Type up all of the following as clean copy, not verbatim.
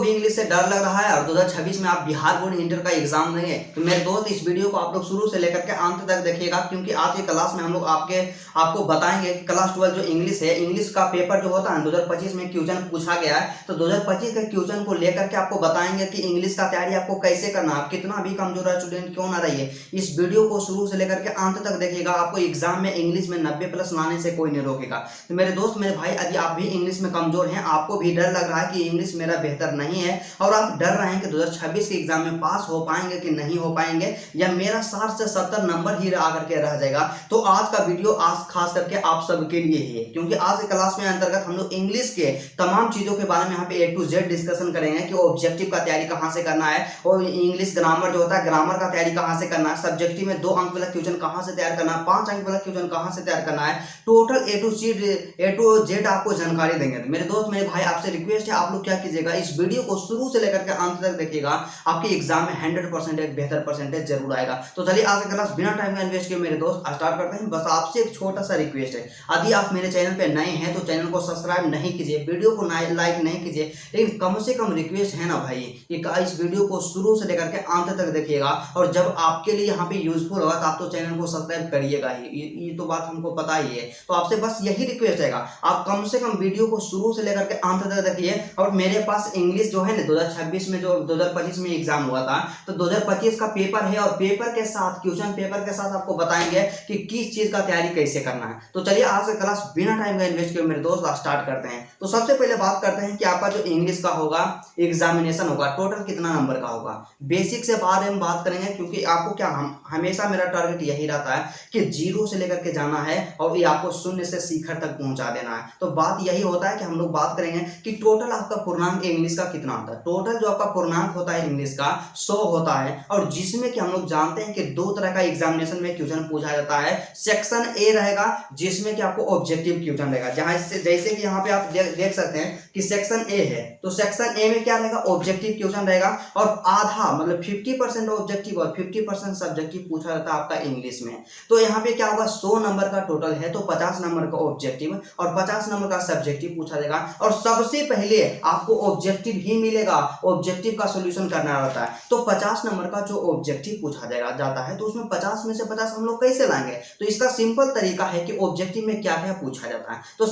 भी इंग्लिश से डर लग रहा है और 2026 में आप बिहार बोर्ड इंटर का एग्जाम देंगे तो मेरे दोस्त इस वीडियो को आप लोग शुरू से लेकर के अंत तक देखिएगा, क्योंकि आज की क्लास में हम लोग आपको बताएंगे कि क्लास 12 जो इंग्लिश है, इंग्लिश का पेपर जो होता है 2025 में क्वेश्चन पूछा गया है, तो 2025 के क्वेश्चन को लेकर के आपको बताएंगे कि इंग्लिश का तैयारी आपको कैसे करना है। कितना भी कमजोर है स्टूडेंट क्यों ना रहिए, इस वीडियो को शुरू से लेकर के अंत तक देखिएगा। आपको एग्जाम में इंग्लिश में 90+ लाने से कोई नहीं रोकेगा। तो मेरे दोस्त मेरे भाई, यदि आप भी इंग्लिश में कमजोर हैं, आपको भी डर लग रहा है कि इंग्लिश मेरा बेहतर नहीं है और आप डर रहे हैं कि 2026 के एग्जाम में पास हो पाएंगे कि नहीं हो पाएंगे, या मेरा 60 से 70 नंबर ही आकर के रह जाएगा, तो आज का वीडियो आज खास करके आप सबके लिए ही है। क्योंकि आज के क्लास में अंतर्गत हम लोग इंग्लिश के तमाम चीजों के बारे में यहाँ पे A to Z डिस्कशन करेंगे कि ऑब्जेक्टिव का तैयारी कहाँ से करना है, और इंग्लिश ग्रामर जो होता है ग्रामर का तैयारी कहाँ से करना है, सब्जेक्टिव में 2 अंक वाला क्वेश्चन कहाँ से तैयार करना है, 5 अंक वाला क्वेश्चन कहाँ से तैयार करना है, टोटल A to Z आपको जानकारी देंगे। तो मेरे दोस्त मेरे भाई, आपसे रिक्वेस्ट है, आप लोग क्या कीजिएगा, इस वीडियो को शुरू से लेकर के अंत तक देखिएगा। आपके एग्जाम में 100% एक बेहतर परसेंटेज जरूर आएगा। तो चलिए आज का क्लास बिना टाइम का इन्वेस्ट किए मेरे दोस्त स्टार्ट करते हैं। बस आपसे एक छोटा सा रिक्वेस्ट है, यदि आप मेरे चैनल पे नए हैं तो चैनल को सब्सक्राइब नहीं कीजिए, वीडियो को लाइक नहीं कीजिए, लेकिन कम से कम रिक्वेस्ट है ना भाई कि इस वीडियो को शुरू से लेकर के अंत तक देखिएगा। और जब आपके लिए यहाँ पे यूजफुल होगा तो आप तो चैनल को सब्सक्राइब करिएगा ही, ये तो बात हमको पता ही है। तो आपसे बस यही रिक्वेस्ट रहेगा, आप कम से कम वीडियो को शुरू से लेकर के अंत तक देखिए। और मेरे पास इंग्लिश जो है ना 2026 में जो 2025 में एग्जाम हुआ था, तो 2025 का पेपर है और पेपर के साथ क्वेश्चन पेपर के साथ आपको बताएंगे कि किस चीज का तैयारी कैसे करना है। तो चलिए आज का क्लास बिना टाइम का इन्वेस्ट किए मेरे दोस्त स्टार्ट करते हैं। तो सबसे पहले बात करते हैं कि आपका जो इंग्लिश का होगा एग्जामिनेशन होगा, टोटल कितना नंबर का होगा। बेसिक से बारे में बात करेंगे, क्योंकि आपको क्या हमेशा मेरा टारगेट यही रहता है कि 0 से लेकर के जाना है और ये आपको 0 से शिखर तक पहुंचा देना है। तो बात यही होता है कि हम लोग बात करेंगे कि टोटल आपका पूर्णांक इंग्लिश का कितना होता है। टोटल जो आपका पूर्णांक होता है इंग्लिश का 100 होता है, और जिसमें कि हम लोग जानते हैं कि 2 तरह का एग्जामिनेशन में क्वेश्चन पूछा जाता है। सेक्शन ए रहेगा जिसमें कि आपको ऑब्जेक्टिव क्वेश्चन रहेगा, जहां जैसे कि यहाँ पे आप देख सकते हैं कि सेक्शन ए है, तो सेक्शन ए में क्या रहेगा, ऑब्जेक्टिव क्वेश्चन रहेगा, और आधा मतलब 50% ऑब्जेक्टिव और 50% सब्जेक्टिव पूछा जाता है आपका इंग्लिश में। तो यहाँ पे क्या होगा, 100 नंबर का टोटल है, तो 50 नंबर का ऑब्जेक्टिव और 50 नंबर का सब्जेक्टिव पूछा जाएगा। और सबसे पहले आपको ऑब्जेक्टिव ही मिलेगा, ऑब्जेक्टिव का सॉल्यूशन करना रहता है। तो 50 नंबर का जो ऑब्जेक्टिव पूछा जाता है, तो उसमें 50 में से 50 हम लोग कैसे लाएंगे। तो इसका सिंपल तरीका है कि ऑब्जेक्टिव में क्या क्या पूछा जाता है। तो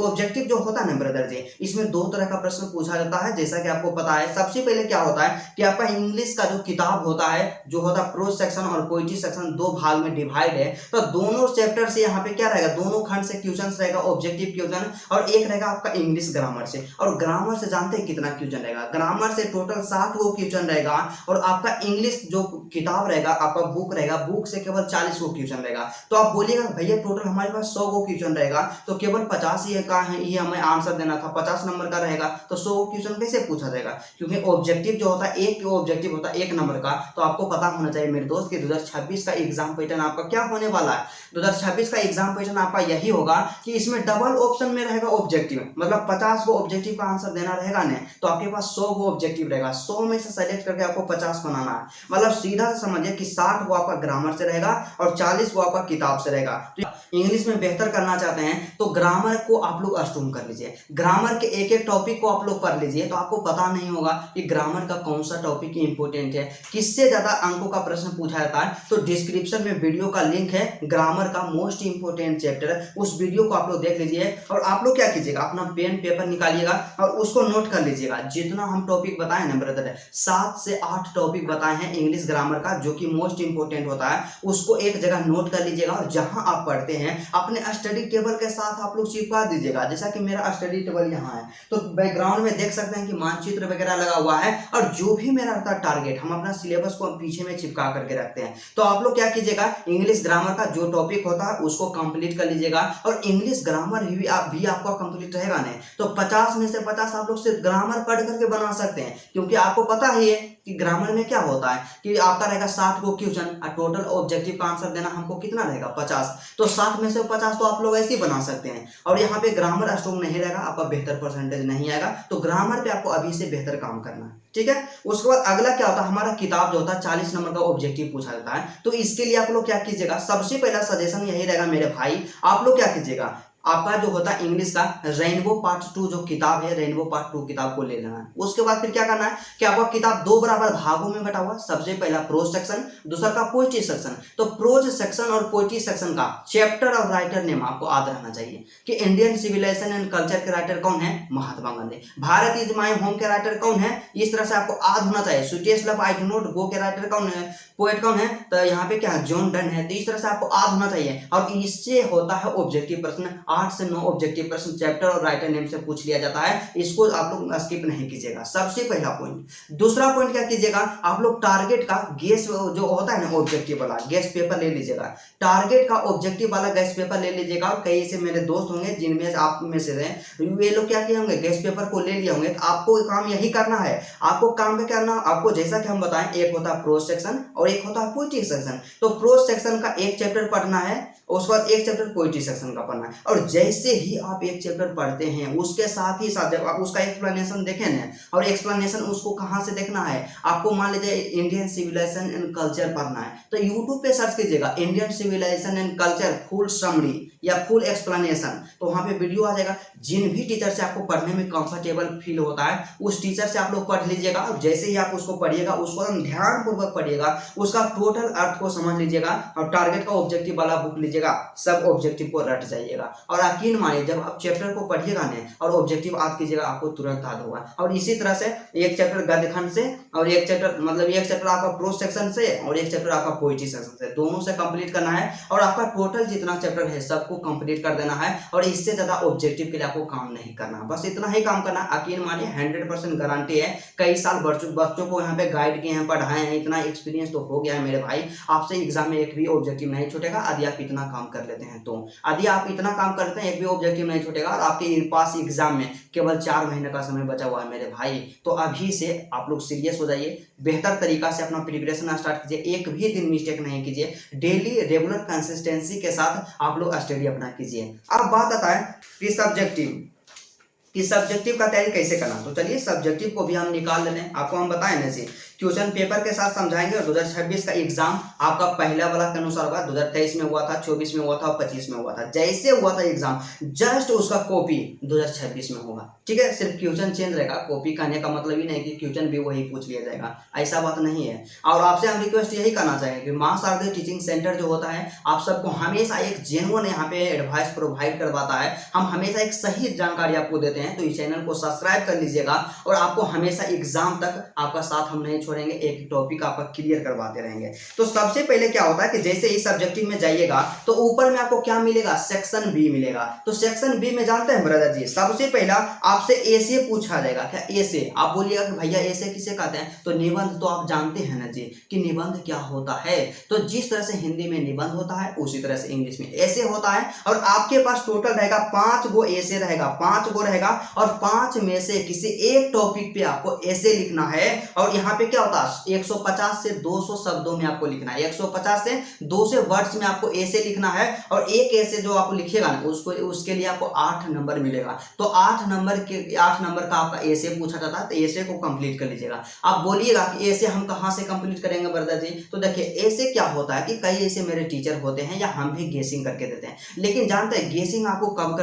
ऑब्जेक्टिव जो होता है ना ब्रदर जी, इसमें 2 तरह का प्रश्न पूछा जाता है, जैसा कि आपको पता है। सबसे पहले क्या होता है कि आपका इंग्लिश का जो किताब होता है, जो होता है प्रोज सेक्शन और पोएट्री सेक्शन, 2 भाग में डिवाइड है। तो दोनों चैप्टर से यहाँ पे क्या रहेगा, दोनों खंड से क्वेश्चन रहेगा, ऑब्जेक्टिव क्वेश्चन, और एक रहेगा आपका इंग्लिश ग्रामर से। और ग्रामर से जानते हैं कितना क्वेश्चन रहेगा, ग्रामर से टोटल 60 वो क्वेश्चन रहेगा, और आपका इंग्लिश जो किताब रहेगा, आपका बुक रहेगा, बुक से केवल 40 वो क्वेश्चन रहेगा। तो आप बोलिएगा भैया टोटल हमारे पास 100 वो क्वेश्चन रहेगा, तो केवल 50 ही का है, ये हमें आंसर देना था, 50 नंबर का रहेगा, तो 100 क्वेश्चन कैसे पूछा जाएगा। क्योंकि ऑब्जेक्टिव जो होता है, एक ऑब्जेक्टिव होता है 1 नंबर का। तो आपको पता होना चाहिए मेरे दोस्त कि 2026 का एग्जाम पैटर्न आपका क्या होने वाला है। 2026 का एग्जाम पैटर्न आपका यही होगा कि इसमें डबल ऑप्शन में रहेगा ऑब्जेक्टिव, मतलब 50 को ऑब्जेक्टिव का आंसर देना रहेगा ना, तो आपके पास 100 वो ऑब्जेक्टिव रहेगा, 100 में से सेलेक्ट करके आपको 50 बनाना है। मतलब सीधा समझिए कि 60 वो आपका ग्रामर से रहेगा और 40 वो आपका किताब से रहेगा। तो इंग्लिश में बेहतर करना चाहते हैं तो ग्रामर को आप लोग अस्टूम कर लीजिए, ग्रामर के एक एक टॉपिक को आप लोग पढ़ लीजिए। तो आपको पता नहीं होगा कि ग्रामर का कौन सा टॉपिक इंपॉर्टेंट है, किससे ज्यादा अंकों का प्रश्न पूछा जाता है। तो डिस्क्रिप्शन में वीडियो का लिंक है, ग्रामर का मोस्ट इंपोर्टेंट चैप्टर, उस वीडियो को आप लोग देख लीजिए। और आप लोग क्या कीजिएगा, अपना पेन पेपर निकालिएगा और उसको नोट कर लीजिएगा। जितना हम टॉपिक बताए ना ब्रदर, 7 से 8 टॉपिक बताए हैं इंग्लिश ग्रामर का, जो कि मोस्ट इंपोर्टेंट होता है, उसको एक जगह नोट कर लीजिएगा। और जहां आप पढ़ते हैं अपने स्टडी टेबल के साथ आप लोग चिपका दीजिएगा। जैसा कि मेरा स्टडी टेबल यहाँ है, तो बैकग्राउंड में देख सकते हैं कि मानचित्र वगैरह लगा हुआ है, और जो भी मेरा रहता है टारगेट, हम अपना सिलेबस को पीछे में चिपका करके रखते हैं। तो आप लोग क्या कीजिएगा, इंग्लिश ग्रामर का जो टॉपिक होता है उसको कंप्लीट कर लीजिएगा। और इंग्लिश ग्रामर भी आपका कंप्लीट रहेगा नहीं, तो 50 में से 50 आप लोग सिर्फ ग्रामर पढ़ करके बना सकते हैं। क्योंकि आपको पता ही है कि ग्रामर में क्या होता है कि आपका रहेगा 60 को क्वेश्चन, और टोटल ऑब्जेक्टिव का आंसर देना हमको कितना रहेगा 50। तो 60 में से 50 तो आप लोग ऐसे ही बना सकते हैं। और यहाँ पे ग्रामर स्ट्रॉन्ग नहीं रहेगा, आपका बेहतर परसेंटेज नहीं आएगा। तो ग्रामर पे आपको अभी से बेहतर काम करना है, ठीक है। उसके बाद अगला क्या होता है, हमारा किताब जो होता है 40 नंबर का ऑब्जेक्टिव पूछा जाता है। तो इसके लिए आप लोग क्या कीजिएगा, सबसे पहला सजेशन यही रहेगा मेरे भाई, आप लोग क्या कीजिएगा, आपका जो होता है इंग्लिश का रेनबो पार्ट 2 जो किताब है, रेनबो पार्ट 2 किताब को ले लेना है। उसके बाद फिर क्या करना है कि आपका किताब दो बराबर भागों में बटा हुआ, सबसे पहला प्रोज सेक्शन, दूसरा का पोइट्री सेक्शन। तो प्रोज सेक्शन और पोइट्री सेक्शन का चैप्टर और राइटर नेम आपको याद रहना चाहिए कि इंडियन सिविलाइजेशन एंड कल्चर के राइटर कौन है, Mahatma Gandhi. Bharat is my home के राइटर कौन है, इस तरह से आपको याद होना चाहिए। Sweetest love I do not go के राइटर कौन है, पोएट कौन है, तो यहाँ पे क्या है, जॉन डन है। तो इस तरह से आपको याद होना चाहिए और इससे होता है ऑब्जेक्टिव प्रश्न। 8 से 9 ऑब्जेक्टिव प्रश्न चैप्टर और राइटर नेम से पूछ लिया जाता है, इसको आप लोग स्किप नहीं कीजिएगा, सबसे पहला पॉइंट। दूसरा पॉइंट क्या कीजिएगा, आप लोग टारगेट का गेस जो होता है ना ऑब्जेक्टिव वाला गेस पेपर ले लीजिएगा। टारगेट का ऑब्जेक्टिव वाला गेस पेपर ले लीजिएगा। और कई ऐसे मेरे दोस्त होंगे जिनमें आप में से वे लोग क्या किए होंगे, गेस पेपर को ले लिए होंगे। तो आपको काम यही करना है, आपको काम क्या करना, आपको जैसा कि हम बताएं, एक होता है प्रोज सेक्शन और एक होता है पोइट्री सेक्शन। तो प्रोज सेक्शन का एक चैप्टर पढ़ना है, उसके बाद एक चैप्टर पोइट्री सेक्शन का पढ़ना है। और जैसे ही आप एक चैप्टर पढ़ते हैं उसके साथ ही साथ जब आप उसका एक्सप्लेनेशन देखें ना, और एक्सप्लेनेशन उसको कहाँ से देखना है, आपको मान लीजिए इंडियन सिविलाइजेशन एंड कल्चर पढ़ना है तो यूट्यूब पे सर्च कीजिएगा Indian civilisation and culture full summary या फुल एक्सप्लेनेशन, तो वहाँ पे वीडियो आ जाएगा। जिन भी टीचर से आपको पढ़ने में कंफर्टेबल फील होता है उस टीचर से आप लोग पढ़ लीजिएगा। और जैसे ही आप उसको पढ़िएगा उसको एकदम ध्यानपूर्वक पढ़िएगा, उसका टोटल अर्थ को समझ लीजिएगा और टारगेट का ऑब्जेक्टिव वाला बुक लीजिएगा, सब ऑब्जेक्टिव को रट जाइएगा। और यकीन मानिए जब आप चैप्टर को पढ़िएगा ना और ऑब्जेक्टिव याद कीजिएगा आपको तुरंत याद होगा। और इसी तरह से एक चैप्टर गद्य खंड से और एक चैप्टर मतलब एक चैप्टर आपका प्रोज सेक्शन से और एक चैप्टर आपका पोइट्री सेक्शन से, दोनों से कंप्लीट करना है। और आपका टोटल जितना चैप्टर है सबको कंप्लीट कर देना है और इससे ज्यादा ऑब्जेक्टिव के लिए आपको काम नहीं करना, बस इतना ही काम करना। यकीन मानिए 100% गारंटी है, कई साल बच्चों को यहाँ पे गाइड किए हैं, पढ़ाए हैं, इतना एक्सपीरियंस तो हो गया है मेरे भाई। आपसे एग्जाम में एक भी ऑब्जेक्टिव नहीं छूटेगा यदि आप इतना काम कर लेते हैं। तो यदि आप इतना काम करते हैं एक भी ऑब्जेक्टिव नहीं छूटेगा और आपके पास एग्जाम में केवल 4 महीने का समय बचा हुआ है मेरे भाई। तो अभी से आप लोग सीरियस हो जाइए, बेहतर तरीका से अपना प्रिपरेशन स्टार्ट कीजिए, एक भी दिन मिस्टेक नहीं कीजिए, डेली रेगुलर कंसिस्टेंसी के साथ आप लोग स्टडी अपना कीजिए। अब बात आता है कि सब्जेक्टिव का तैयारी कैसे करना। तो चलिए सब्जेक्टिव को भी हम निकाल लेते हैं, आपको हम बताएं ना जी, क्वेश्चन पेपर के साथ समझाएंगे। और 2026 का एग्जाम आपका पहला वाला के अनुसार होगा, 2023 में हुआ था, 24 में हुआ था और 25 में हुआ था। जैसे हुआ था एग्जाम जस्ट उसका कॉपी 2026 में होगा, ठीक है। सिर्फ क्वेश्चन चेंज रहेगा, कॉपी करने का मतलब ही नहीं कि क्वेश्चन भी वही पूछ लिया जाएगा, ऐसा बात नहीं है। और आपसे हम रिक्वेस्ट यही करना चाहेंगे कि मां शारदे टीचिंग सेंटर जो होता है आप सबको हमेशा एक जेन्युइन यहाँ पे एडवाइस प्रोवाइड करवाता है, हम हमेशा एक सही जानकारी आपको देते हैं। तो इस चैनल को सब्सक्राइब कर लीजिएगा और आपको हमेशा एग्जाम तक आपका साथ हम नहीं छोड़ेंगे, एक टॉपिक आपका क्लियर करवाते रहेंगे। तो सबसे पहले क्या होता है कि जैसे ही सब्जेक्टिव में जाइएगा तो ऊपर में आपको क्या मिलेगा, सेक्शन बी मिलेगा। तो सेक्शन बी में जानते हैं ब्रदर जी, सबसे पहला आपसे ऐसे पूछा जाएगा, क्या ऐसे, आप बोलिएगा कि भैया ऐसे किसे कहते हैं, तो निबंध तो आप जानते हैं ना जी कि निबंध क्या होता है। तो जिस तरह से हिंदी में निबंध होता है उसी तरह से इंग्लिश में ऐसे होता है। और आपके पास टोटल रहेगा 5 गो ऐसे रहेगा, 5 गो रहेगा और 5 में से किसी एक टॉपिक पे आपको ऐसे लिखना है। और यहाँ पे क्या होता है 150 से 200 शब्दों में आपको लिखना है, 150 से 200 वर्ड्स में आपको ऐसे लिखना है। और एक ऐसे जो आप लिखिएगा ना उसके लिए आपको 8 नंबर मिलेगा। तो 8 नंबर का आपका ऐसे पूछा जाता है, तो ऐसे को कंप्लीट कर लीजिएगा। आप बोलिएगा कि ऐसे हम कहाँ से कंप्लीट करेंगे ब्रदर जी, तो देखिए ऐसे क्या होता है कि कई ऐसे मेरे टीचर होते हैं या हम भी गेसिंग करके देते हैं, लेकिन जानते हैं गेसिंग आपको कब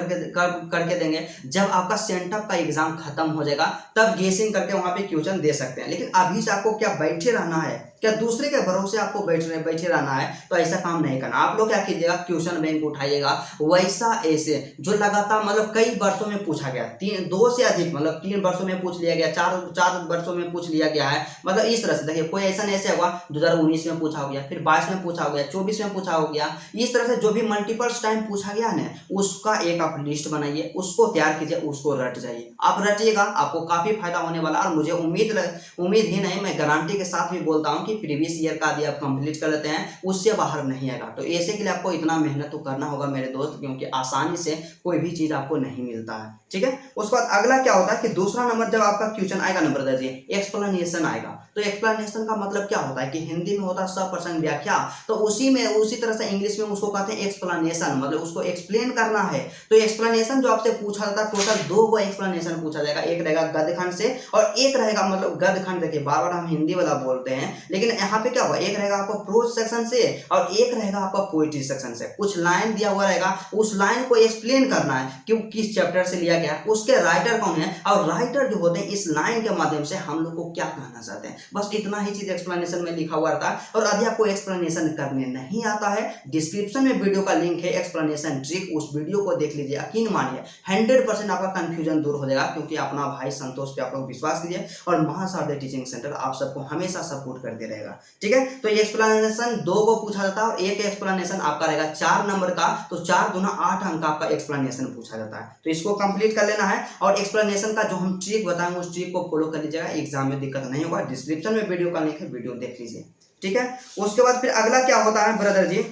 करके देंगे, जब आपका सेंटअप का एग्जाम खत्म हो जाएगा तब गेसिंग करके वहां पे क्वेश्चन दे सकते हैं। लेकिन अभी से आपको क्या बैठे रहना है, क्या दूसरे के भरोसे आपको बैठे रहना है, तो ऐसा काम नहीं करना। आप लोग क्या कीजिएगा, क्वेश्चन बैंक उठाइएगा वैसा ऐसे जो लगातार मतलब कई वर्षों में पूछा गया, 2 से अधिक मतलब 3 वर्षों में पूछ लिया गया, 4 वर्षों में पूछ लिया गया है, मतलब इस तरह से। देखिए कोई ऐसा नहीं ऐसे होगा 2019 में पूछा हो गया, फिर 22 में पूछा हो गया, 24 में पूछा हो गया, इस तरह से जो भी मल्टीपल्स टाइम पूछा गया ना उसका एक आप लिस्ट बनाइए, उसको तैयार कीजिए, उसको रट जाइए। आप रटिएगा आपको काफी फायदा होने वाला। और मुझे उम्मीद ही नहीं, मैं गारंटी के साथ भी बोलता हूँ कि प्रीवियस ईयर का यदि आप कंप्लीट कर लेते हैं उससे बाहर नहीं आएगा। तो ऐसे के लिए आपको इतना मेहनत तो करना होगा मेरे दोस्त, क्योंकि आसानी से कोई भी चीज आपको नहीं मिलता है, ठीक है। उसके बाद अगला क्या होता है कि दूसरा नंबर जब आपका क्वेश्चन आएगा ना ब्रदर जी, एक्सप्लेनेशन आएगा। तो एक्सप्लेनेशन का मतलब क्या होता है कि हिंदी में होता है सप्रश्न व्याख्या, तो उसी तरह से इंग्लिश में उसको कहते हैं एक्सप्लेनेशन, मतलब उसको एक्सप्लेन करना है। तो एक्सप्लेनेशन जो आपसे पूछा जाता है टोटल 2 गो एक्सप्लेनेशन पूछा जाएगा, एक रहेगा गद्य खंड से और एक रहेगा मतलब गद्य खंड। देखिए बार बार हम हम हिंदी वाला बोलते हैं, लेकिन यहाँ पे क्या होगा, एक रहेगा आपका प्रोज सेक्शन से और एक रहेगा आपका पोइट्री सेक्शन से। कुछ लाइन दिया हुआ रहेगा, उस लाइन को एक्सप्लेन करना है कि किस चैप्टर से लिया गया, उसके राइटर कौन है, और राइटर जो होते हैं इस लाइन के माध्यम से हम लोग को क्या कहना चाहते हैं। बस इतना ही चीज एक्सप्लेनेशन में लिखा हुआ था। और यदि आपको एक्सप्लेनेशन करने नहीं आता है, डिस्क्रिप्शन में वीडियो का लिंक है एक्सप्लेनेशन ट्रिक, उस वीडियो को देख लीजिए। यकीन मानिए 100% आपका कंफ्यूजन दूर हो जाएगा, क्योंकि अपना भाई संतोष पे आप लोग विश्वास कीजिए और महासारथी टीचिंग सेंटर आप सबको हमेशा सपोर्ट करते रहेगा। ठीक है, तो ये एक्सप्लेनेशन 2 को पूछा जाता है और एक एक्सप्लेनेशन आपका रहेगा 4 नंबर का, तो 4 दूना 8 अंक आपका एक्सप्लेनेशन पूछा जाता है। तो इसको कंप्लीट कर लेना है और एक्सप्लेनेशन का जो हम ट्रिक बताएंगे उस ट्रिक को फॉलो कर लीजिएगा, एग्जाम में दिक्कत नहीं होगा। डिस्क्रिप्शन में वीडियो का लिंक है, वीडियो देख लीजिए। ठीक है, उसके बाद फिर अगला क्या होता है ब्रदर जी,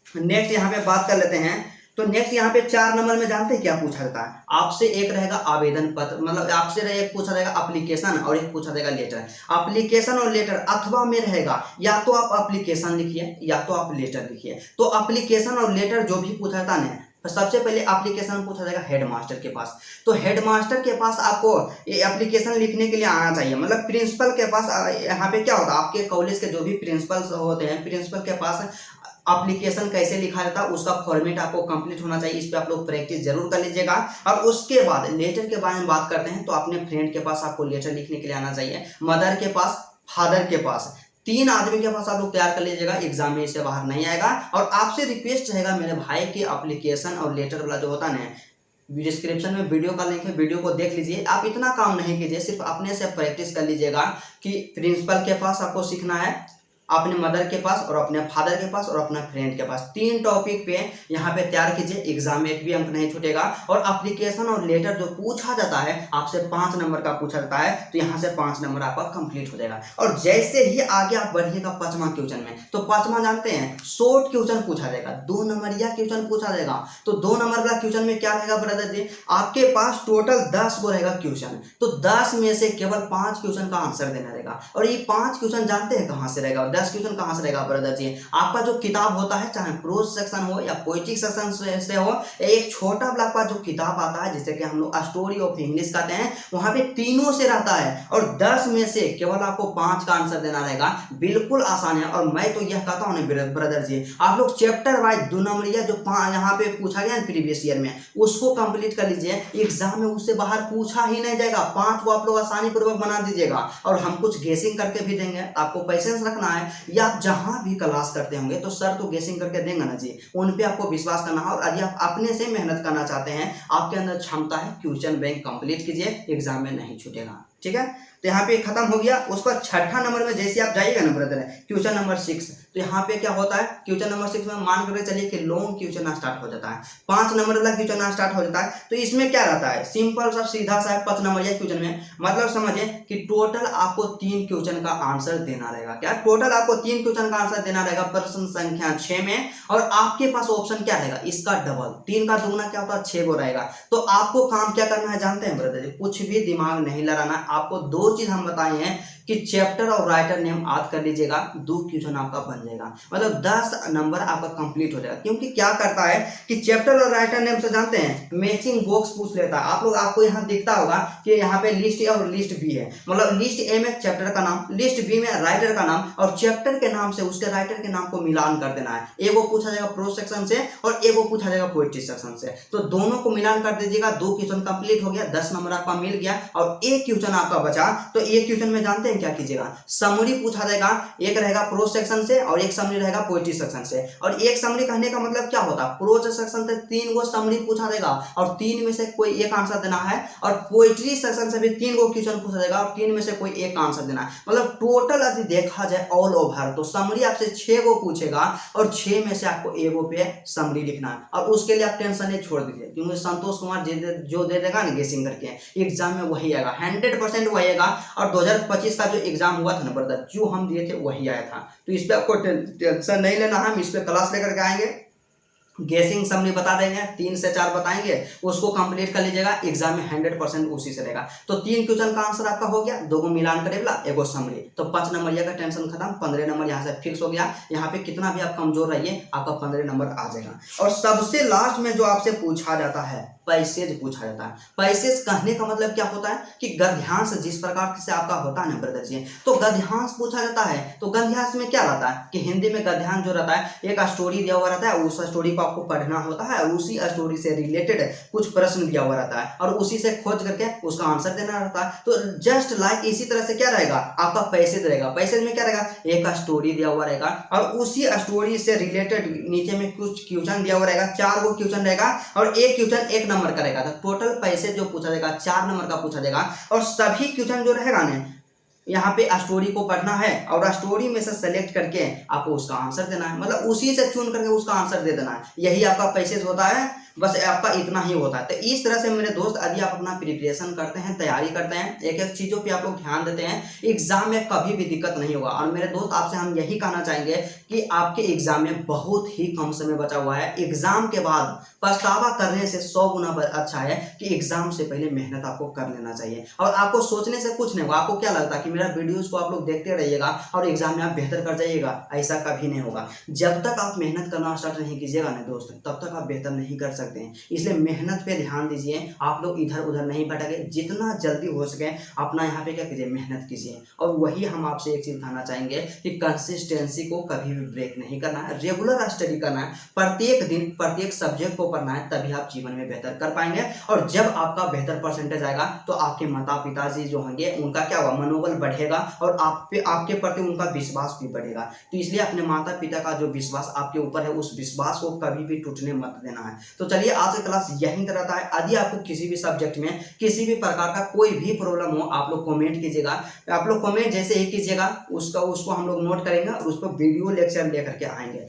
नेक्स्ट यहाँ पे बात कर लेते हैं। तो नेक्स्ट यहाँ पे 4 नंबर में जानते हैं क्या पूछा जाता है आपसे, एक रहेगा आवेदन पत्र, मतलब आपसे एक पूछा जाएगा एप्लीकेशन और एक पूछा जाएगा लेटर। एप्लीकेशन और लेटर अथवा में रहेगा, या तो आप एप्लीकेशन लिखिए या तो आप लेटर लिखिए। तो एप्लीकेशन और लेटर जो भी पूछा जाता है, तो सबसे पहले एप्लीकेशन पूछा जाएगा हेडमास्टर के पास। तो हेडमास्टर के पास आपको ये एप्लीकेशन लिखने के लिए आना चाहिए, मतलब प्रिंसिपल के पास। यहाँ पे क्या होता है, आपके कॉलेज के जो भी प्रिंसिपल होते हैं, प्रिंसिपल के पास एप्लीकेशन कैसे लिखा जाता है उसका फॉर्मेट आपको कंप्लीट होना चाहिए। इस पे आप लोग प्रैक्टिस जरूर कर लीजिएगा। और उसके बाद लेटर के बारे में बात करते हैं, तो अपने फ्रेंड के पास आपको लेटर लिखने के लिए आना चाहिए, मदर के पास, फादर के पास, 3 आदमी के पास आप लोग तैयार कर लीजिएगा, एग्जाम में इससे बाहर नहीं आएगा। और आपसे रिक्वेस्ट रहेगा मेरे भाई के एप्लीकेशन और लेटर वाला जो होता है ना, डिस्क्रिप्शन में वीडियो का लिंक है, वीडियो को देख लीजिए। आप इतना काम नहीं कीजिए, सिर्फ अपने से प्रैक्टिस कर लीजिएगा कि प्रिंसिपल के पास आपको सीखना है, अपने मदर के पास और अपने फादर के पास और अपना फ्रेंड के पास। 3 टॉपिक पे यहाँ पे तैयार कीजिए, एग्जाम में एक भी अंक नहीं छूटेगा। और एप्लीकेशन और लेटर जो पूछा जाता है आपसे 5 नंबर का पूछा जाता है, तो यहाँ से 5 नंबर आपका कंप्लीट हो जाएगा। और जैसे ही आगे आप बढ़िएगा 5वां क्वेश्चन में, तो 5वां जानते हैं शॉर्ट क्वेश्चन पूछा जाएगा, 2 नंबरिया क्वेश्चन पूछा जाएगा। तो 2 नंबर वाला क्वेश्चन में क्या रहेगा ब्रदर जी, आपके पास टोटल 10 को रहेगा क्वेश्चन, तो 10 में से केवल 5 क्वेश्चन का आंसर देना रहेगा। और ये 5 क्वेश्चन जानते हैं कहाँ से रहेगा, 10 क्वेश्चन कहाँ से रहेगा ब्रदर जी, आपका जो किताब होता है, चाहे प्रोज सेक्शन हो या पोएटिक सेक्शन से हो, एक छोटा वाला आपका जो किताब आता है जिसे कि हम लोग स्टोरी ऑफ इंग्लिश कहते हैं, वहां पे तीनों से रहता है। और 10 में से केवल आपको 5 का आंसर देना रहेगा, बिल्कुल आसान है। और मैं तो यह कहता हूँ ब्रदर जी, आप लोग चैप्टर वाइज 2 नंबरिया जो यहाँ पे पूछा गया प्रीवियस ईयर में, उसको कंप्लीट कर लीजिए, एग्जाम में उससे बाहर पूछा ही नहीं जाएगा। 5 को आप लोग आसानी पूर्वक बना दीजिएगा। और हम कुछ गेसिंग करके भी देंगे, आपको पेशेंस रखना है। या आप जहां भी क्लास करते होंगे तो सर तो गेसिंग करके देंगे ना जी, उन पे आपको विश्वास करना है। और यदि आप अपने से मेहनत करना चाहते हैं, आपके अंदर क्षमता है, क्वेश्चन बैंक कंप्लीट कीजिए, एग्जाम में नहीं छूटेगा। ठीक है, तो यहाँ पे खत्म हो गया। उसका 6ठा नंबर में जैसे आप जाइएगा ना ब्रदर, क्वेश्चन नंबर 6, तो यहाँ पे क्या होता है, क्वेश्चन नंबर 6 में मान करके चलिए कि लॉन्ग क्वेश्चन स्टार्ट हो जाता है, 5 नंबर वाला क्वेश्चन स्टार्ट हो जाता है। तो इसमें क्या रहता है, सिंपल सा सीधा सा 5 नंबर या क्वेश्चन में, मतलब समझिए कि टोटल आपको 3 क्वेश्चन का आंसर देना रहेगा। क्या, टोटल आपको 3 क्वेश्चन का आंसर देना रहेगा प्रश्न संख्या 6 में। और आपके पास ऑप्शन क्या रहेगा, इसका डबल, 3 का दुगुना क्या होता है, 6 को रहेगा। तो आपको काम क्या करना है जानते हैं ब्रदर, कुछ भी दिमाग नहीं लड़ाना है। आपको 2 चीज हम बताए हैं कि चैप्टर और राइटर नेम याद कर लीजिएगा, 2 क्वेश्चन आपका बन जाएगा, मतलब 10 नंबर आपका कंप्लीट हो जाएगा। क्योंकि क्या करता है कि चैप्टर और राइटर नेम से जानते हैं मैचिंग बॉक्स पूछ लेता है। आप लोग, आपको यहाँ दिखता होगा कि यहाँ पे लिस्ट ए और लिस्ट बी है, मतलब लिस्ट ए में चैप्टर का नाम, लिस्ट बी में राइटर का नाम, और चैप्टर के नाम से उसके राइटर के नाम को मिलान कर देना है। एक वो पूछा जाएगा प्रोज सेक्शन से और एक वो पूछा जाएगा पोएट्री सेक्शन से, तो दोनों को मिलान कर दीजिएगा। 2 क्वेश्चन कंप्लीट हो गया, 10 नंबर आपका मिल गया। और एक क्वेश्चन आपका बचा, तो एक क्वेश्चन में जानते हैं क्या कीजिएगा, समरी पूछा जाएगा, एक रहेगा प्रोज सेक्शन से और एक समरी रहेगा पोएट्री सेक्शन से। और एक समरी कहने का मतलब क्या होता है, प्रोज सेक्शन से 3 गो समरी पूछा जाएगा और 3 में से कोई एक आंसर देना है। और पोएट्री सेक्शन से भी 3 गो क्वेश्चन पूछा जाएगा और 3 में से कोई एक आंसर देना है। मतलब टोटल यदि देखा जाए ऑल ओवर, तो समरी आपसे 6 गो पूछेगा और 6 में से आपको एगो पे समरी लिखना है। और उसके लिए आप टेंशन नहीं छोड़ दीजिए, क्योंकि संतोष कुमार जो दे देगा ना गेसिंग करके, एग्जाम में वही आएगा, 100% वही आएगा। और 2025 का जो एग्जाम हुआ था ना ब्रदर, जो हम दिए थे वही आया था। तो इस पे आपको टेंशन नहीं लेना है, हम इस पे क्लास लेकर के आएंगे, गेसिंग समरी बता देंगे, 3 से 4 बताएंगे, उसको कंप्लीट कर लीजिएगा, एग्जाम में 100% उसी से रहेगा। तो 3 क्वेश्चन का आंसर आपका हो गया, 2 को मिलान करेगा, एगो समरी, तो 5 नंबर का टेंशन खत्म, 15 नंबर यहाँ से फिक्स हो गया। यहाँ पे कितना भी आप कमजोर रहिए, आपका 15 नंबर आ जाएगा। और सबसे लास्ट में जो आपसे पूछा जाता है, पैसेज पूछा जाता है। पैसेज कहने का मतलब क्या होता है कि गद्यांश जिस प्रकार से आपका होता है ना ब्रदर जी, तो गद्यांश पूछा जाता है। तो गद्यांश में क्या रहता है कि हिंदी में गद्यांश जो रहता है, एक स्टोरी दिया हुआ रहता है, उस स्टोरी को आपको पढ़ना होता है, उसी स्टोरी से रिलेटेड कुछ प्रश्न दिया हुआ रहता है और उसी से खोज करके उसका आंसर देना रहता है। तो जस्ट लाइक इसी तरह से क्या रहेगा, आपका पैसेज रहेगा। पैसेज में क्या रहेगा, एक स्टोरी दिया हुआ रहेगा और उसी स्टोरी से रिलेटेड नीचे में कुछ क्वेश्चन दिया हुआ रहेगा, 4 गो क्वेश्चन रहेगा और एक क्वेश्चन 1 नंबर का रहेगा। तो टोटल पैसेज जो पूछा जाएगा 4 नंबर का पूछा जाएगा। और सभी क्वेश्चन जो रहेगा ना, यहाँ पे स्टोरी को पढ़ना है और स्टोरी में से सेलेक्ट करके आपको उसका आंसर देना है, मतलब उसी से चुन करके उसका आंसर दे देना है। यही आपका पैसेज होता है, बस आपका इतना ही होता है। तो इस तरह से मेरे दोस्त, यदि आप अपना प्रिपरेशन करते हैं, तैयारी करते हैं, एक एक चीज़ों पे आप लोग ध्यान देते हैं, एग्जाम में कभी भी दिक्कत नहीं होगा। और मेरे दोस्त आपसे हम यही कहना चाहेंगे कि आपके एग्जाम में बहुत ही कम समय बचा हुआ है। एग्जाम के बाद पछतावा करने से 100 गुना अच्छा है कि एग्जाम से पहले मेहनत आपको कर लेना चाहिए। और आपको सोचने से कुछ नहीं होगा। आपको क्या लगता है कि मेरा वीडियोस को आप लोग देखते रहिएगा और एग्जाम में आप बेहतर कर जाइएगा? ऐसा कभी नहीं होगा। जब तक आप मेहनत करना स्टार्ट नहीं कीजिएगा ना दोस्त, तब तक आप बेहतर नहीं कर सकते हैं। इसलिए मेहनत पे ध्यान दीजिए, आप लोग इधर उधर नहीं भटके, जितना जल्दी हो सके अपना यहाँ पे क्या कीजिए, मेहनत कीजिए। और वही हम आपसे एक चीज कहना चाहेंगे कि कंसिस्टेंसी को कभी भी ब्रेक नहीं करना है, रेगुलर स्टडी करना है, प्रत्येक दिन प्रत्येक सब्जेक्ट को पढ़ना है, तभी आप जीवन में बेहतर कर पाएंगे। और जब आपका बेहतर परसेंटेज आएगा तो आपके माता पिताजी जो होंगे उनका क्या होगा, मनोबल बढ़ेगा और आपके प्रति उनका विश्वास भी बढ़ेगा। तो इसलिए अपने माता पिता का जो विश्वास आपके ऊपर है, उस विश्वास को कभी भी टूटने मत देना है। तो चलिए आज का क्लास यहीं तक रहता है। यदि आपको किसी भी सब्जेक्ट में किसी भी प्रकार का कोई भी प्रॉब्लम हो, आप लोग कमेंट कीजिएगा। आप लोग कमेंट जैसे ही कीजिएगा उसको हम लोग नोट करेंगे और उस पर वीडियो लेक्चर लेकर के आएंगे।